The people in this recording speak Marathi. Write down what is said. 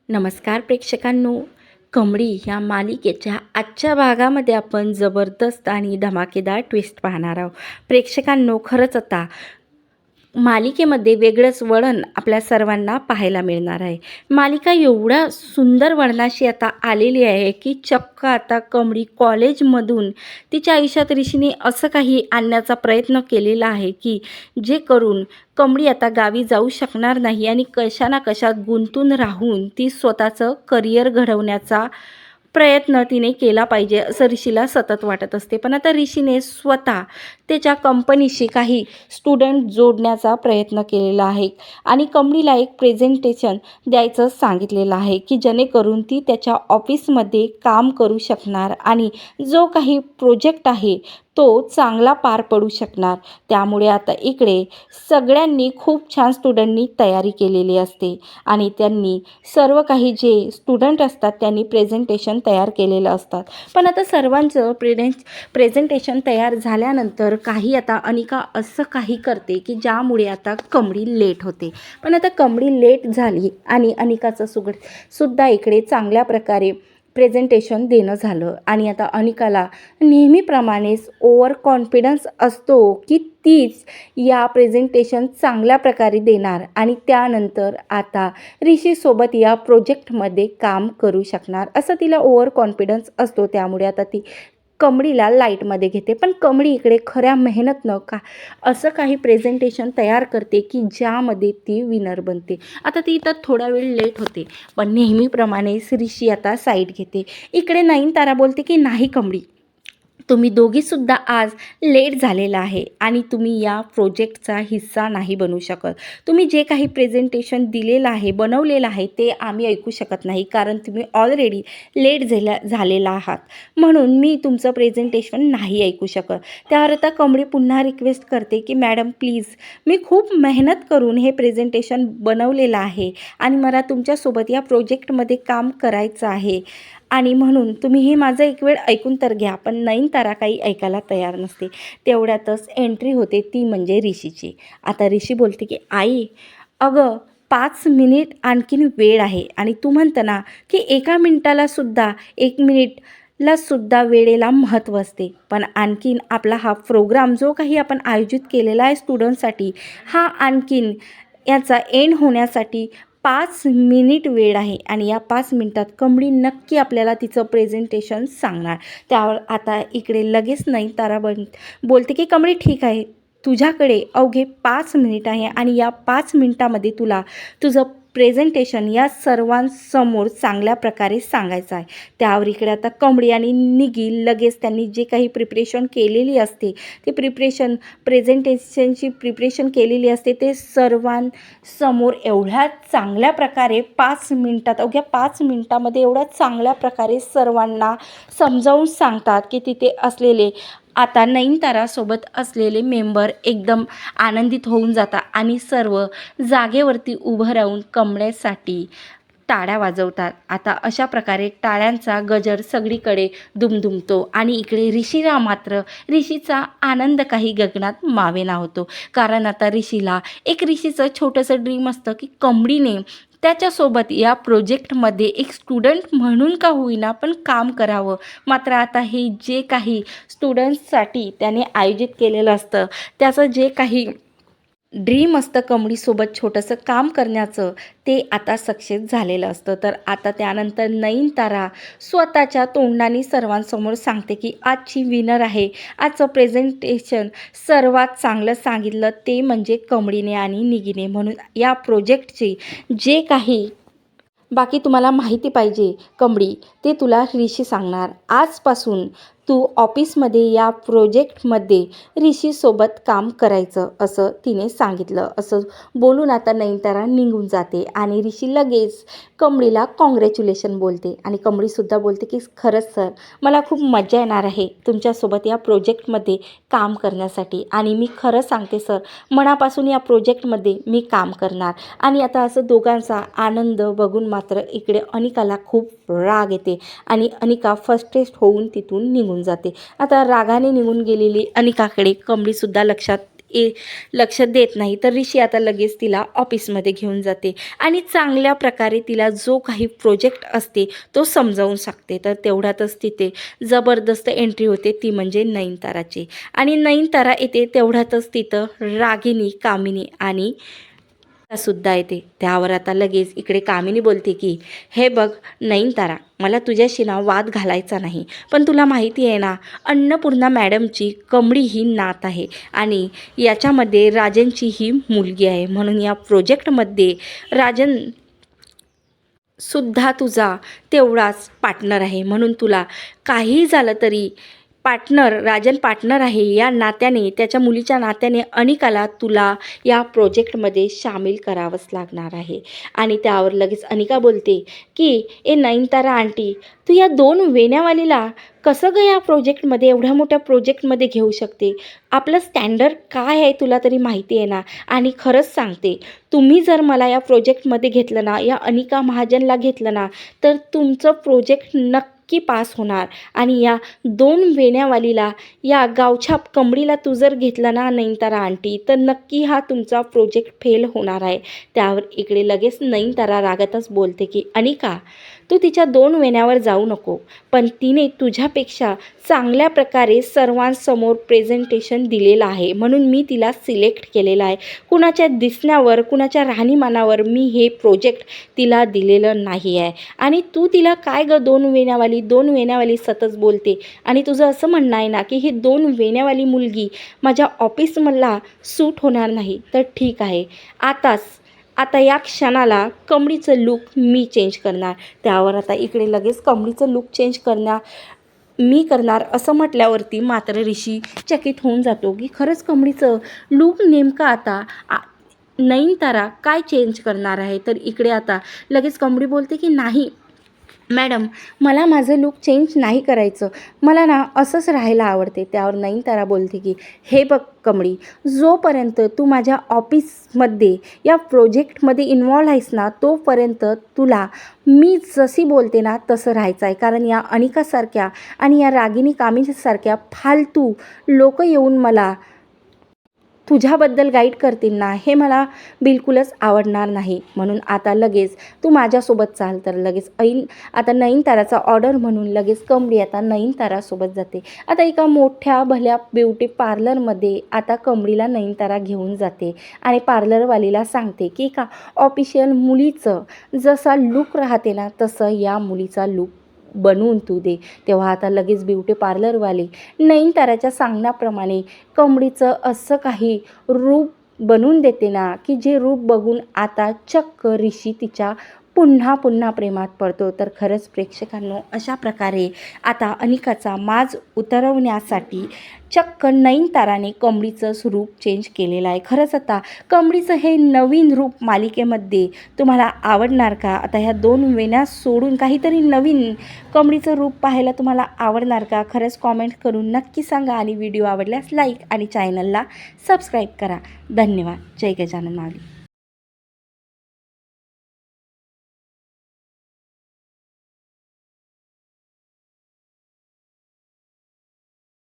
नमस्कार प्रेक्षकांनो. कमळी ह्या मालिकेच्या आजच्या भागामध्ये आपण जबरदस्त आणि धमाकेदार ट्विस्ट पाहणार आहोत. प्रेक्षकांनो, खरंच आता मालिकेमध्ये वेगळंच वळण आपल्या सर्वांना पाहायला मिळणार आहे. मालिका एवढ्या सुंदर वळणाशी आता आलेली आहे की चक्क आता कमळी कॉलेजमधून तिच्या आयुष्यात ऋषीने असं काही आणण्याचा प्रयत्न केलेला आहे की जे करून कमळी आता गावी जाऊ शकणार नाही आणि कशा ना कशात गुंतून राहून ती स्वतःचं करिअर घडवण्याचा प्रयत्न तिने केला पाहिजे असं ऋषीला सतत वाटत असते. पण आता ऋषीने स्वतः त्याच्या कंपनीशी काही स्टुडंट जोडण्याचा प्रयत्न केलेला आहे आणि कमळीला एक प्रेझेंटेशन द्यायचं सांगितलेलं आहे की जेणेकरून ती त्याच्या ऑफिसमध्ये काम करू शकणार आणि जो काही प्रोजेक्ट आहे तो चांगला पार पडू शकणार. त्यामुळे आता इकडे सगळ्यांनी खूप छान स्टुडंटनी तयारी केलेली असते आणि त्यांनी सर्व काही जे स्टुडंट असतात त्यांनी प्रेझेंटेशन तयार केलेलं असतात. पण आता सर्वांचं प्रेझेंटेशन तयार झाल्यानंतर काही आता अनिका असं काही करते की ज्यामुळे आता कमळी लेट होते. पण आता कमळी लेट झाली आणि अनिकाचं सुद्धा इकडे चांगल्या प्रकारे प्रेझेंटेशन देणं झालं आणि आता अनिकाला नेहमीप्रमाणेच ओव्हर कॉन्फिडन्स असतो की तीच या प्रेझेंटेशन चांगल्या प्रकारे देणार आणि त्यानंतर आता ऋषीसोबत या प्रोजेक्टमध्ये काम करू शकणार असं तिला ओव्हर कॉन्फिडन्स असतो. त्यामुळे आता ती कमळीला लाईटमध्ये घेते. पण कमळी इकडे खऱ्या मेहनतनं असं काही प्रेझेंटेशन तयार करते की ज्यामध्ये ती विनर बनते. आता ती इथं थोडा वेळ लेट होते पण नेहमीप्रमाणे ऋषी आता साईड घेते. इकडे नयनतारा बोलते की नाही कमळी, तुम्ही दोघीसुद्धा आज लेट झालेला आहे आणि तुम्ही या प्रोजेक्टचा हिस्सा नाही बनू शकत. तुम्ही जे काही प्रेझेंटेशन दिलेलं आहे, बनवलेलं आहे ते आम्ही ऐकू शकत नाही कारण तुम्ही ऑलरेडी लेट झालेला आहात. म्हणून मी तुमचं प्रेझेंटेशन नाही ऐकू शकत. त्यावर आता कमळी पुन्हा रिक्वेस्ट करते की मॅडम प्लीज, मी खूप मेहनत करून हे प्रेझेंटेशन बनवलेलं आहे आणि मला तुमच्यासोबत या प्रोजेक्टमध्ये काम करायचं आहे आणि म्हणून तुम्ही हे माझं एक वेळ ऐकून तर घ्या. पण नयनतारा काही ऐकायला तयार नसते. तेवढ्यातच एंट्री होते, ती म्हणजे ऋषीची. आता ऋषी बोलते की आई, अगं 5 मिनिट आणखीन वेळ आहे आणि तू म्हणतं ना की 1 मिनिटालासुद्धा 1 मिनिटलासुद्धा वेळेला महत्त्व असते. पण आणखीन आपला हा प्रोग्राम जो काही आपण आयोजित केलेला आहे स्टुडंटसाठी, हा आणखीन याचा एंड होण्यासाठी 5 मिनिट वेळ आहे आणि या 5 मिनिटात कमळी नक्की आपल्याला तिचं प्रेझेंटेशन सांगणार. त्यावर आता इकडे लगेच नयनतारा बोलते की कमळी ठीक आहे, तुझ्याकडे अवघे 5 मिनिट आहे आणि या 5 मिनिटामध्ये तुला तुझं प्रेझेंटेशन या सर्वांसमोर चांगल्या प्रकारे सांगायचं आहे. त्यावर इकडे आता कमळी आणि निगी लगेच त्यांनी जे काही प्रिपरेशन केलेली असते ते प्रेझेंटेशनची प्रिपरेशन केलेली असते ते सर्वांसमोर एवढ्या चांगल्या प्रकारे 5 मिनिटात, अवघ्या 5 मिनिटामध्ये एवढ्या चांगल्या प्रकारे सर्वांना समजावून सांगतात की तिथे असलेले आता नयनतारासोबत असलेले मेंबर एकदम आनंदित होऊन जातात आणि सर्व जागेवरती उभं राहून कमळेसाठी टाळ्या वाजवतात. आता अशा प्रकारे टाळ्यांचा गजर सगळीकडे दुमदुमतो आणि इकडे ऋषीचा आनंद काही गगनात मावेना होतो. कारण आता ऋषीचं छोटंसं ड्रीम असतं की कमळीने त्याच्यासोबत या प्रोजेक्टमध्ये एक स्टुडंट म्हणून का होईना पण काम करावं. मात्र आता हे जे काही स्टुडंट्ससाठी त्याने आयोजित केलेलं असतं, त्याचं जे काही ड्रीम असतं कमळीसोबत छोटंसं काम करण्याचं, ते आता सक्सेस झालेलं असतं. तर आता त्यानंतर नयनतारा स्वतःच्या तोंडाने सर्वांसमोर सांगते की आजची विनर आहे. आजचं प्रेझेंटेशन सर्वात चांगलं सांगितलं ते म्हणजे कमळीने आणि निगीने. म्हणून या प्रोजेक्टची जे काही बाकी तुम्हाला माहिती पाहिजे कमळी, ते तुला ऋषी सांगणार. आजपासून तू ऑफिसमध्ये या प्रोजेक्टमध्ये ऋषीसोबत काम करायचं असं तिने सांगितलं. असं बोलून आता नयनतारा निघून जाते आणि ऋषी लगेच कमळीला कॉंग्रॅच्युलेशन बोलते आणि कमळीसुद्धा बोलते की खरंच सर, मला खूप मजा येणार आहे तुमच्यासोबत या प्रोजेक्टमध्ये काम करण्यासाठी आणि मी खरं सांगते सर, मनापासून या प्रोजेक्टमध्ये मी काम करणार. आणि आता असं दोघांचा आनंद बघून मात्र इकडे अनिकाला खूप राग येते आणि अनिका फ्रस्ट्रेट होऊन तिथून निघून जाते. आता रागाने निघून गेलेली अनिकाकडे कमळीसुद्धा लक्षात लक्ष देत नाही, तर ऋषी आता लगेच तिला ऑफिसमध्ये घेऊन जाते आणि चांगल्या प्रकारे तिला जो काही प्रोजेक्ट असते तो समजावून सांगते. तर तेवढ्यातच तिथे जबरदस्त एंट्री होते, ती म्हणजे नयनताराची. आणि नयनतारा येते तेवढ्यातच तिथं रागिनी, कामिनी आणि सुद्धा येते. त्यावर आता लगेच इकडे कामिनी बोलते की हे बघ नयनतारा, मला तुझ्याशी ना वाद घालायचा नाही, पण तुला माहिती आहे ना, अन्नपूर्णा मॅडमची कमळी ही नात आहे आणि याच्यामध्ये राजनची ही मुलगी आहे, म्हणून या प्रोजेक्टमध्ये राजन सुद्धा तुझा तेवढाच पार्टनर आहे, म्हणून तुला काहीही झालं तरी राजन पार्टनर आहे या नात्याने, त्याच्या मुलीच्या नात्याने अनिकाला तुला या प्रोजेक्टमध्ये सामील करावंच लागणार आहे. आणि त्यावर लगेच अनिका बोलते की ए नयनतारा आंटी, तू या 2 वेण्यावालीला कसं ग या प्रोजेक्टमध्ये, एवढ्या मोठ्या प्रोजेक्टमध्ये घेऊ शकते? आपलं स्टँडर्ड काय आहे तुला तरी माहिती आहे ना. आणि खरंच सांगते, तुम्ही जर मला या प्रोजेक्टमध्ये घेतलं ना, या अनिका महाजनला घेतलं ना, तर तुमचं प्रोजेक्ट नक्की पास होणार. आणि या 2 वेण्यावालीला, या गावछाप कमळीला तू जर घेतला ना नयनतारा आंटी, तर नक्की हा तुमचा प्रोजेक्ट फेल होणार आहे. त्यावर इकडे लगेच नयनतारा रागातच बोलते की अनिका, तू तिच्या 2 वेण्यावर जाऊ नको, पण तिने तुझ्यापेक्षा चांगल्या प्रकारे सर्वांसमोर प्रेझेंटेशन दिलेलं आहे, म्हणून मी तिला सिलेक्ट केलेलं आहे. कुणाच्या दिसण्यावर, कुणाच्या राहणीमानावर मी हे प्रोजेक्ट तिला दिलेलं नाही आहे. आणि तू तिला काय ग 2 वेण्यावाली सतत बोलते, आणि तुझं असं म्हणणं आहे ना की ही 2 वेण्यावाली मुलगी माझ्या ऑफिसमधला सूट होणार नाही, तर ठीक आहे, आता या क्षणाला कमळीचं लूक मी चेंज करणार. त्यावर आता इकडे लगेच कमळीचं लूक चेंज मी करणार असं म्हटल्यावरती मात्र ऋषी चकित होऊन जातो की खरंच कमळीचं लूक नेमकं आता नयनतारा काय चेंज करणार आहे. तर इकडे आता लगेच कमळी बोलते की नाही मॅडम, मला माझं लूक चेंज नाही करायचं, मला ना असंच राहायला आवडते. त्यावर नयनतारा बोलते की हे बघ कमळी, जोपर्यंत तू माझ्या ऑफिसमध्ये या प्रोजेक्टमध्ये इन्वॉल्व आहेस ना, तोपर्यंत तुला मी जशी बोलते ना तसं राहायचं आहे. कारण या अनिकासारख्या आणि या रागिनी कामिनीसारख्या फालतू लोक येऊन मला तुझ्याबद्दल गाईड करतील ना, हे मला बिलकुलच आवडणार नाही. म्हणून आता लगेच तू माझ्यासोबत चाल. तर लगेच आता नयनताराचा ऑर्डर म्हणून लगेच कमळी आता नयनतारासोबत जाते. आता एका मोठ्या भल्या ब्युटी पार्लरमध्ये आता कमळीला नयनतारा घेऊन जाते आणि पार्लरवालीला सांगते की एका ऑफिशियल मुलीचं जसा लूक राहते ना, तसं या मुलीचा लूक बनवून तू दे. तेव्हा आता लगेच ब्युटी पार्लरवाली नयनताराच्या सांगण्याप्रमाणे कमळीचं असं काही रूप बनवून देते ना, की जे रूप बघून आता चक्क ऋषी तिच्या पुन्हा प्रेमात पडतो. तर खरंच प्रेक्षकांनो, अशा प्रकारे आता अनिकाचा माज उतरवण्यासाठी चक्क नयनताराने कमळीचं रूप चेंज केलेलं आहे. खरंच आता कमळीचं हे नवीन रूप मालिकेमध्ये तुम्हाला आवडणार का? आता ह्या 2 वेण्या सोडून काहीतरी नवीन कमळीचं रूप पाहायला तुम्हाला आवडणार का? खरंच कॉमेंट करून नक्की सांगा आणि व्हिडिओ आवडल्यास लाईक आणि चॅनलला सबस्क्राईब करा. धन्यवाद. जय गजानन माऊली.